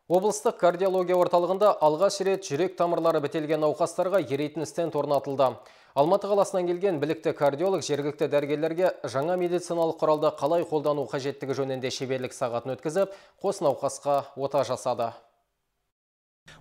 Облыстық кардиология орталығында алғаш рет жүрек тамырлары бітелген науқастарға ерейтін стенд орнатылды. Алматы қаласынан келген білікті кардиолог жергілікті дәрігерлерге жаңа медициналық құралды қалай қолдану қажеттігі жөнінде шеберлік сағатын өткізіп, қос науқасқа ота жасады.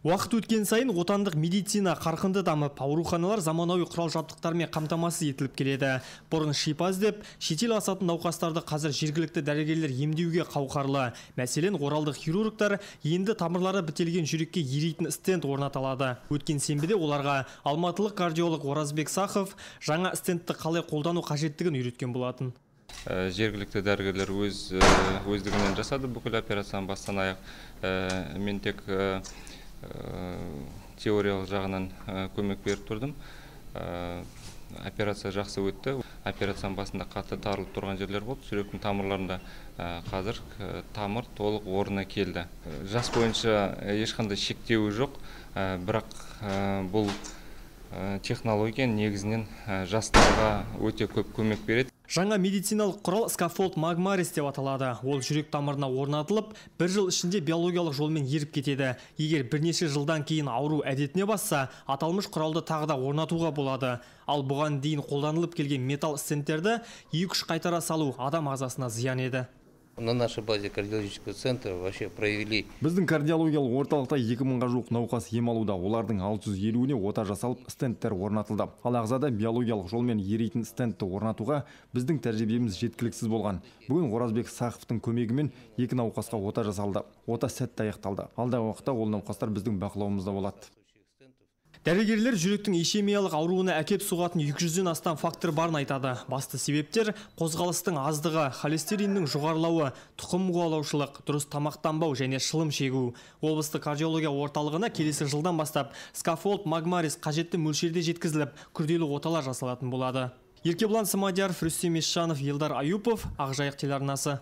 Уақыт өткен сайын отандық медицина қарқынды дамып, ауруханалар заманауи құрал-жабдықтармен қамтамасыз етіліп келеді. Бұрын шипа іздеп, шетел асатын науқастарды қазір жергілікті дәрігерлер емдеуге қауқарлы. Мәселен, оралдық хирургтар енді тамырлары бітелген жүрекке ерейтін стенд орнатылады. Өткен сенбіде оларға алматылық кардиолог Оразбек Сахов жаңа стендті қалай қолдану қажеттігін үйреткен болатын. Жергілікті дәрігерлер өздігінен жасады бүкіл операцияны бастан аяқ. Мен тек теориялық жағынан көмек беріп тұрдым. Операция жақсы өтті. Операцияның басында қатты тарылып тұрған жерлер болды. Жүректің тамырларында қазір тамыр толық орнына келді. Жас бойынша ешқандай шектеуі жоқ, бірақ бұл технология негізінен жастарға өте көп көмек береді. Жаңа медициналық құрал скафолд Magmaris деп аталады. Ол жүрек тамырына орнатылып, бір жыл ішінде биологиялық жолмен еріп кетеді. Егер бірнеше жылдан кейін ауру әдетіне басса, аталмыш құралды тағы да орнатуға болады. Ал бұған дейін қолданылып келген металл стендтерді 2-3 қайтара салу адам ағзасына зиян еді. На нашей базе кардиологического центра вообще провели. Біздің кардиологиялық орталықта 2000-ға жуық науқас ем алуда. Олардың 650-не ота жасалып, стендтер орнатылды. Ал ағзада биологиялық жолмен ерейтін стендті орнатуға біздің тәжірибеміз жеткіліксіз болған. Бүгін Оразбек Саховтың көмегімен 2 науқасқа ота жасалды. Ота сәтті аяқталды. Алдағы уақытта ол науқастар біздің бақылауымызда болады. Дәрігерлер жүректің ишемиялық ауруына әкеп соғатын 200-ден астам фактор барын айтады. Басты себептер қозғалыстың аздығы, холестериннің жоғарылауы, тұқым қуалаушылық, дұрыс тамақтанбау және шылым шегу. Облыстық кардиология орталығына келесі жылдан бастап скафолд Magmaris қажетті мөлшерде жеткізіліп, күрделі оталар жасалатын болады. Еркебұлан Самадияров, Рүстем Есжанов, Елдар Аюпов, Ақжайық телеарнасы.